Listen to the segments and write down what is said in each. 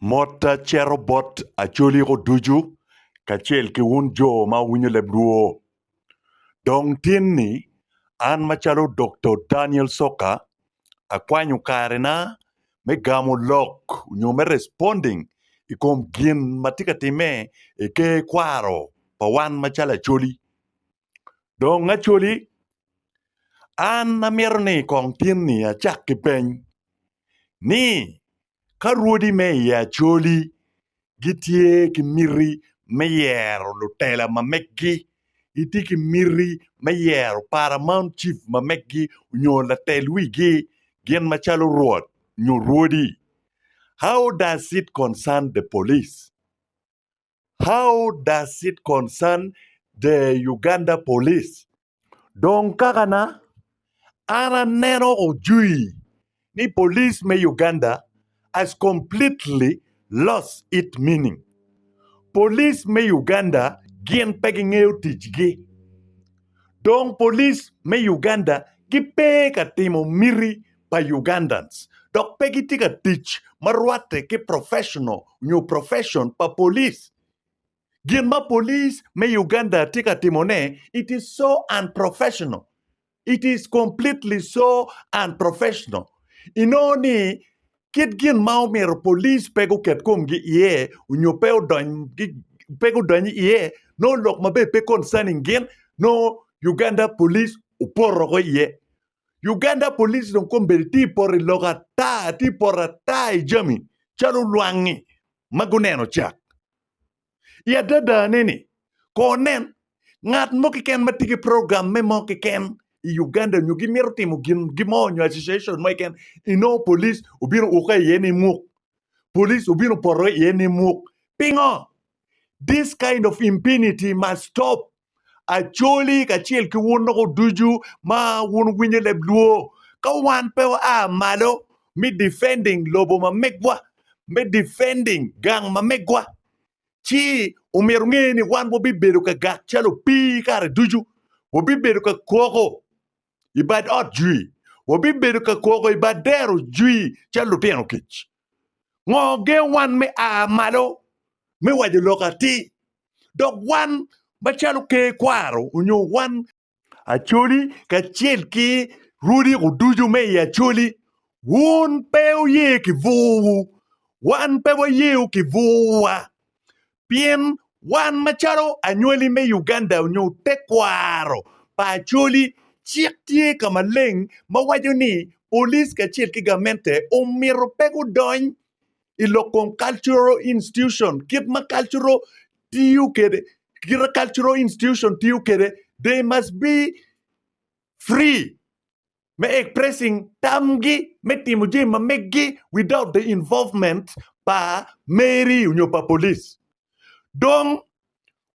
Mota cherobot acholi ko duju kachel ki un jo ma winyo lebruo. Dong tin ni an machalo Dr. Daniel Soca akwanyo kare na me gamo lok nyo me responding ikom gin matika time ke kwaro pa wan machala acholi. Dong acholi an namiero ni kong tin ni achak ki peny ni ka ruodi me ya acholi gitie ki miri me yero lutela ma mekgi iti ki miri me yero Paramount Chief ma mekgi nyo latel wigi gien machalo Rwot nyo ruodi. How does it concern the police? How does it concern the Uganda police? Dong kakana ana neno ojui ni police me Uganda has completely lost its meaning. Police me Uganda gien pegging out tijgi. Dong police me Uganda gi pega timo miri pa Ugandans. Dok pegi tika teach marwate ki professional new profession pa police. Gien ma police me Uganda tika timone, it is so unprofessional. It is completely so unprofessional. Inoni kit gien ma omero police pego ket kom gi ie unyo peo don gi pego don ie no lok mabe pe concerning gien no Uganda police uporo go ie. Uganda police don komberi ti por loga ta ti por ta jami chalo luangi maguneno chak. Ya dada nini konen ngat mo ken matiki program me mo ken Uganda nyu gimero timo gimo nyu association mo ken ino police ubiro uka yeni muk police ubiro poro yeni muk pingo. This kind of impunity must stop. Acholi kachiel ki wun no duju ma wun winye lebluo ka wan pe a malo mi defending lobo ma megwa me defending gang ma megwa chi umeru ngeni wan bo bibedo ka gak chalo pi kare duju wo bibedo ka koko ibad ot jui wo bibedo ka koko ibad dero jui chalo piano kich ngoge wan me a malo me waje lokati dok wan machalo ke kwaro unyo wan acholi kachiel ki rudi uduju me acholi wun peo ye ki vuwu wan peo ye ki vuwa pien wan machalo anyweli me Uganda unyo te kwaro pa acholi chiek tie kama leng mawajo ni police kachiel ki gamente umiro pego dony ilokon cultural institution kit ma cultural tiyu kede cultural institution tiyu kede they must be free me expressing tamgi me timuji ma meggi without the involvement pa meri unyo pa police dong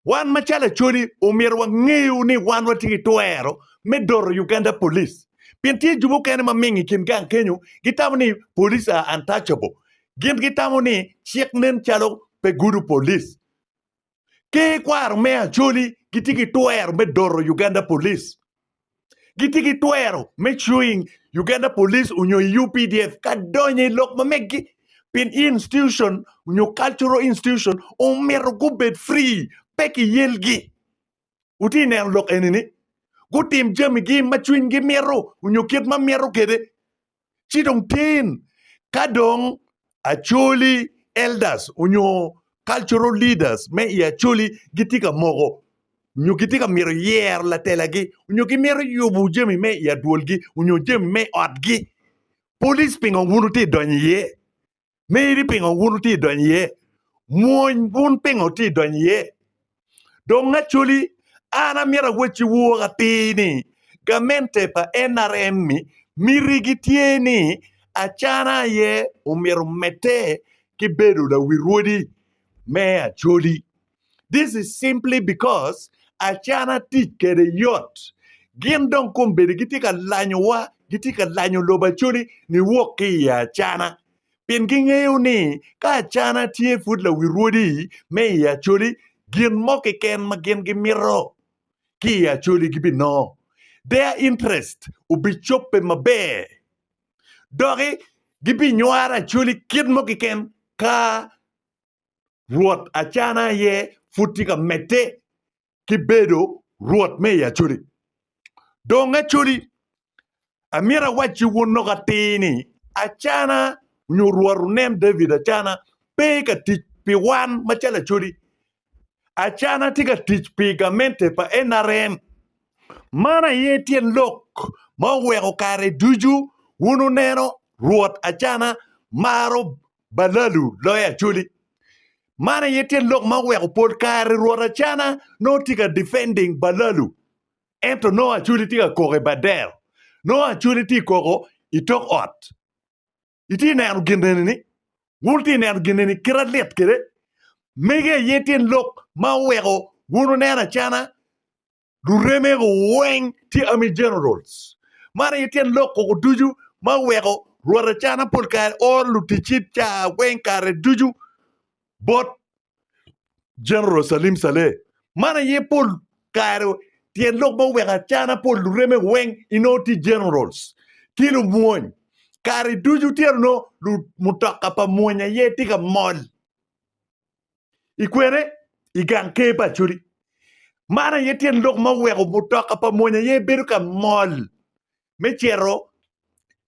wan machala choli umiro wang'eyo ni wan watigi tuero me doro Uganda police pintie jumo kene ma mingi kin gang kenyo gitamo ni police are untouchable gin gitamo ni chiek nen chalo pe gudu police ke kwaro me acholi gitigi tuero me doro Uganda police gitigi tuero me chewing Uganda police unyo UPDF kadonye lok mamegi pin institution unyo cultural institution umero gubet free peki yelgi uti ne lok enini gutim jami gi machwin gi mero unyo kiet ma mero kede chidong tin kadong acholi elders unyo cultural leaders me ya acholi gitika mogo unyo gitika miro yer la telagi unyo gi miro yubu jami me ya duolgi unyo jami me otgi police pingo wunu ti donye meri pingo wunu ti donye muony wun pingo ti donye dong acholi ana mira wechi wuoga tini gamente pa NRM miri gitieni achana ye umiro mete kibedo da wiruodi me acholi. This is simply because achana teach kede yot gin don kumbedi gitika lanyo wa gitika lanyo loba choli ni woki ya achana pin ging'eyo ni ka achana tie fut la wiruodi me ya choli gin moke ken ma gin gimiro ki ya choli gibino their interest ubi chope mabe dogi gibi nywara choli kid moke ken ka Rwot Acana ye futika mete kibedo Rwot me ya churi. Donga churi amira wachi wonoga tini Acana nyurwaru nem David Acana peka tich pi wan machala churi. Acana tika tich pigamente pa NRM. Mana ye tien lok ma weko kare duju wunu neno Rwot Acana maro balalu loya chuli. Mana ye tien lok ma weko pol kare Rwot Acana no tika defending balalu. Ento no achuli tika koge bader. No achuli tika kogo itok ot. Iti nenu gineni ni. Wulti nenu gineni kira let kire. Mege ye tien lok ma weko wunu neno Acana Dureme weng ti Army Generals. Mana yitien loko duju ma weko Rwot Acana polkar or lutichit cha weng kare duju bot General Salim Saleh. Mana ye pol kare tien lok ma weko Acana pol dureme weng inoti Generals. Kilu muony. Kare duju tien no mutaka pa muonya ye tika mol. Ikwene igang kepa churi. Mana yetien lok ma weko mutoka pa monya ye beru ka mol. Mechero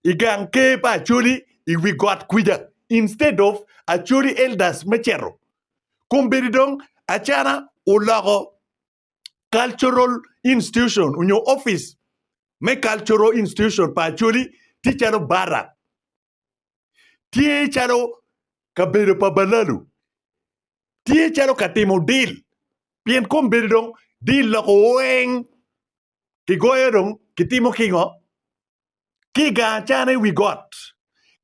igang ke pa chuli we got kwija. Instead of achuli elders mechero. Kumbiridong Acana ulago cultural institution unyo office. Me cultural institution pa chuli ticharo barak. Ticharo kaberu pa balalu. Ticharo katimo deal. Pien kumbiridong deal lako weng kigoyerong kitimo kingo. Ki Acana we got.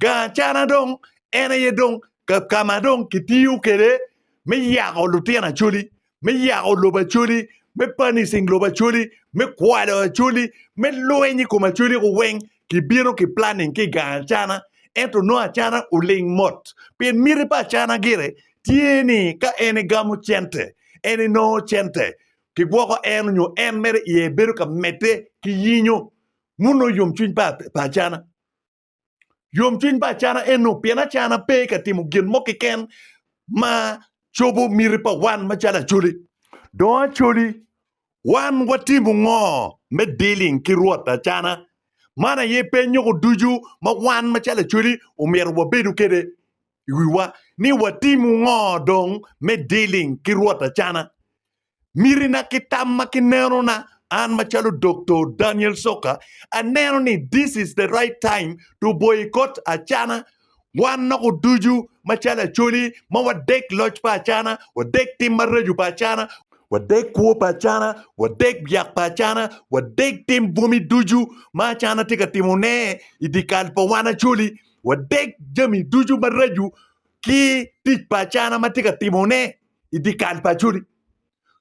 Acana dong, ene ye dong, kama dong kitiu kere, me yago lutiana chuli, me yago loba chuli, me panising loba chuli, me kwado chuli, me loenyi kuma chuli weng, ki biro ki planning ki Acana, ento no Acana uling mot. Pien mire pa Acana gire, tieni ka ene gamu chente, ene no chente, ki woko enu nyo en mere ye beru ka mete ki yinyo. Muno yom chuin pa Acana. Yom chuin pa Acana eno piena Acana pe ka timu gin moki ken ma chobo miripa wan machala chuli. Doa chuli wan watimu ngo me dealing ki Rwot Acana. Mana ye pe nyoko duju ma wan machala chuli umer wabedu kede iwiwa ni watimu ngo dong me dealing ki Rwot Acana. Mirina kitama kinero na an machalo Dr. Daniel Soca, and then this is the right time to boycott Acana. One no duju machala chuli, ma wadek lodge pa Acana, wadek timmaraju pa Acana, wadek kuo pa Acana, wadek biak pa Acana, wadek tim bumi duju, ma Acana tika timone, idikal pa wana chuli, wadek jami duju maraju, ki tik pa Acana matika timone, idikal pa chuli.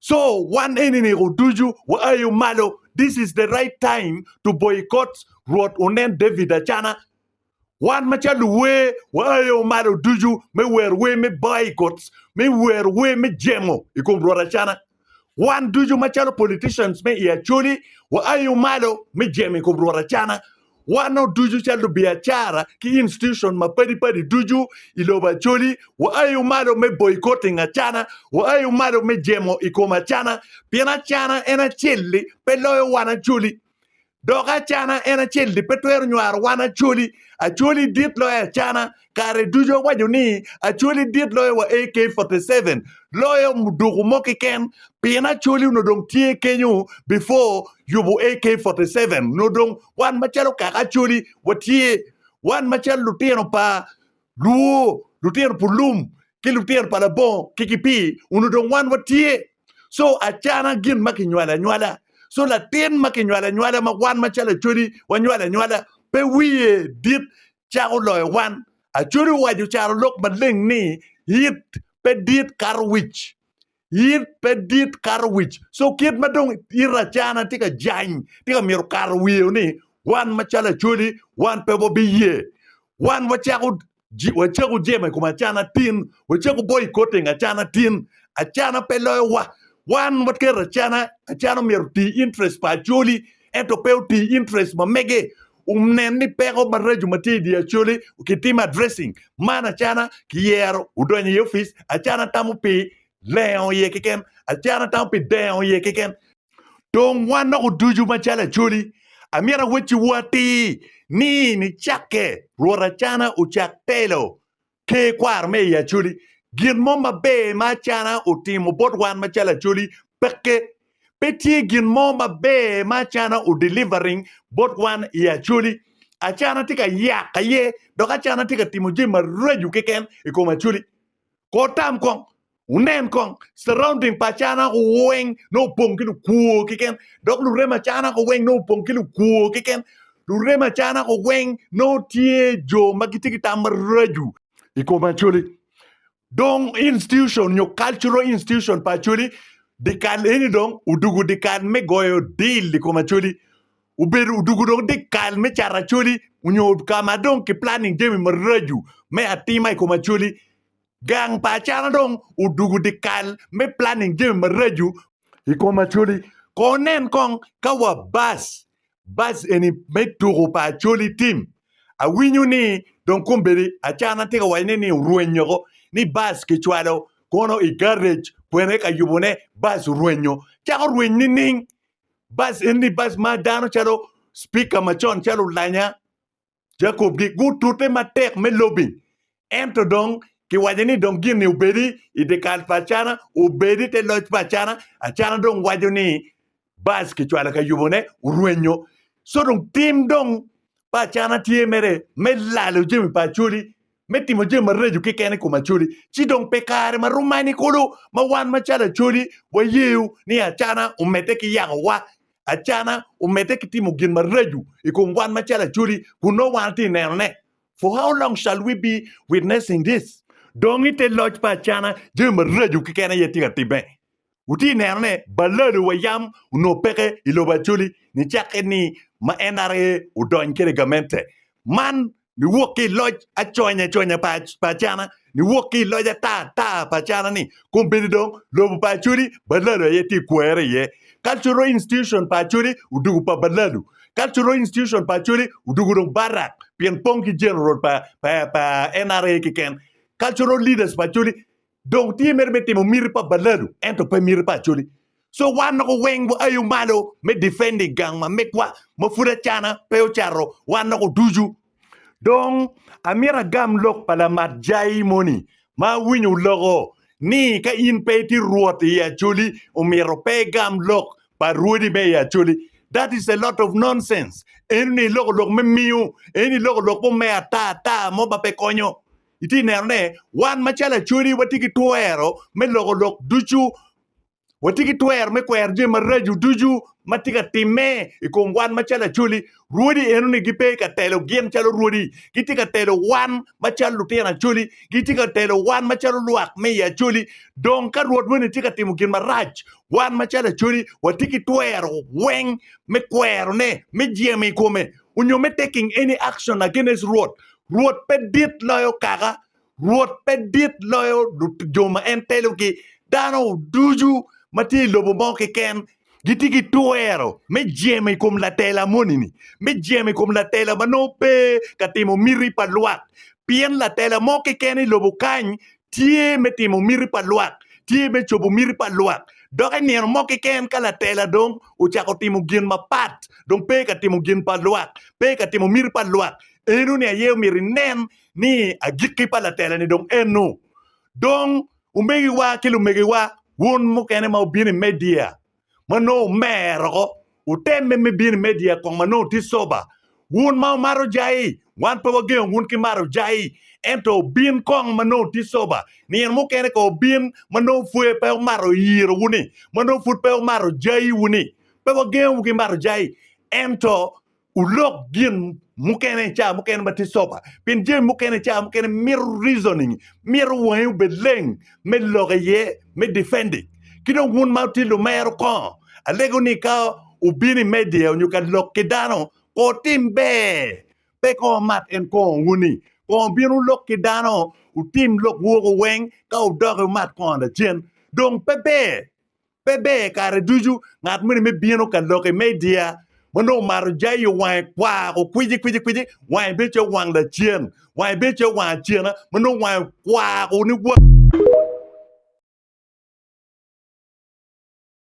So, one enemy duju wa ayu malo. This is the right time to boycott Rwot Onen David Acana. One machalu we wa ayu malo duju me wer we me boycotts me wer we me jemo ikum Rwot Acana. One duju machalu politicians me Acholi wa ayu malo me jemo ikum Rwot Acana. One no duju chalu biachara ki institution ma padi duju iloba choli wa ayu malo me boycotting Acana wa ayu malo me jemo ikoma Acana piena Acana ena chili peloyo wana chuli doga Acana ena chili petwer nyar wana chuli Acholi dit loya Acana kare dujo wajuni Acholi dit loya wa AK-47 loyo mudugu moki ken piena choli unodong tie kenyu before yubu AK-47 nodong wan machalo kaka choli watie wan machalo lutieno pa luo lutieno pulum ki lutieno pa labon kikipi unodong wan watie so Acana gin maki nywala so la ten maki nywala ma wan machalo choli nywala pe wiye dit charo loy wan Acholi waju charo lok madling ni yit pe dit karwich yit pe dit karwich so kid madong ira Acana tika jany tika mir karwiyo ni wan machala chuli wan pe bobi ye wan wachaku jema kuma Acana tin wachaku boycotting Acana tin Acana pe loy wa wan watkera Acana mir ti interest pa Acholi ento pe ti interest ma mege umnen ni pego marreju mati di Acholi ukitim addressing mana chana kiero udonye office achana tamu pi leon ye kiken achana tamu pi deon ye kiken don wana uduju machala Acholi amira wechi wati ni chake rora chana uchak telo ke kwar me ya Acholi gin moma be machana utimo bot wan machala Acholi peke Peti gin moma be machana u delivering bot one ya Acholi achana tika ya kaye doka achana tika timuji marreju keken ikoma Acholi kotam kong unen kong surrounding pachana ko weng no pongkilu kuo keken dok lure machana ko weng no pongkilu kuo keken lure machana ko weng no tie jo magitiki tamarreju ikoma Acholi dong institution your cultural institution pa Acholi dikan eni dong udugu dikan me goyo deal di koma Acholi uberu udugu dong dikan me cara Acholi unyo kama dong ki planning jemi meraju me atima koma Acholi gang pa chana dong udugu dikan me planning jemi meraju ikoma Acholi konen kong kawa bas eni me turu pa Acholi team a winyu ni don kumberi achana tika waine ni ruenyo ni bas kichwalo kono i garage kwene ka yubone bas ruenyo chako ruenyo ning bas eni bas ma dano chalo speaker machon chalo lanya Jacob gi gutute matek me lobby ento dong ki wajeni dong gini ubedi i dekal pachana ubedi te loj pachana achana dong wajoni bas kichwalo ka yubone ruenyo so dong team dong pachana tie mere me lalo jemi pa Acholi metimo je marreju kikene kuma Acholi chidong pekare marumani kulu mawan machala Acholi wayeu ni achana umete ki yawa achana umete ki timo gin marreju ikungwan machala Acholi kuno wanti nerne for how long shall we be witnessing this dong ite lodge pa achana je marreju kikene yetika tibe uti nerne balado wayam uno peke iloba Acholi ni chake ni ma NRA udon kere gamente man ni woki loj a chonya pachana ni woki loj a ta pachana ni kumbidi dong lobu pa Acholi balado yeti kwere ye cultural institution pa Acholi udugu pa balado cultural institution pa Acholi udugu dong barak pien ponki general pa NRA kiken cultural leaders pa Acholi dong ti merbeti mo miri pa balado ento pa miri pa Acholi so wan ko weng bo ayu malo me defending gang ma mekwa mo fura chana peo charo wan ko duju dong amira gam lok pala mat jai moni ma winyu logo ni ka in peti Rwot ya Acholi umiro pe gam lok pa ruodi be ya Acholi that is a lot of nonsense any lok me miu any lok po me ta mo ba pe konyo iti nerne wan machala Acholi watiki tuero me lok duju watiki twer me kwer je maraju duju matika time ikongwan machala Acholi ruodi enu ni gipe ka telo gien chalo ruodi gitika telo wan machalo tena Acholi gitika telo wan machalo luak me ya Acholi don ka ruod woni tika timo gin maraj wan machala Acholi watiki twer weng me kwer ne me jemi kome unyo me taking any action against Rwot pedit loyo kaga Rwot pedit loyo joma entelo ki dano duju mati lobo moke ken gitigi tuero me jeme kom la tela monini me jeme kom la tela manope katimo miri paluak pien la tela moke ken lobo kany tie metimo miri paluak tie me chobo miri paluak doka nien moke ken kala tela dong uchako timo gin mapat dong pe katimo gin paluak pe katimo miri paluak enu ne aye miri nen ni agiki pa la tela ni dong enu dong umegi wa kilu megi wa won mo kene ma ubini media mano mero uteme me bini media kong mano ti soba won ma maro jai wan pa wage won ki maro jai ento bin kong mano ti soba ni mo kene ko bin mano fue pa maro yiro wuni mano fut pa maro jai wuni pa wage won ki maro jai ento ulok gin mukene mati soba pin je mukene mir reasoning mir wayu beleng me loye me defending kido wun mauti lo mero ko alego ni ka ubini media you can look kidano ko timbe pe ko mat en ko wuni ko binu lok kidano u tim lok wo weng ka u dog mat ko na jen dong pepe kare duju ngat mini me bino kan loke media mano mar jay wai kwa ko kwiji wai beche wang da chien wai beche wang chien mano wai kwa ko ni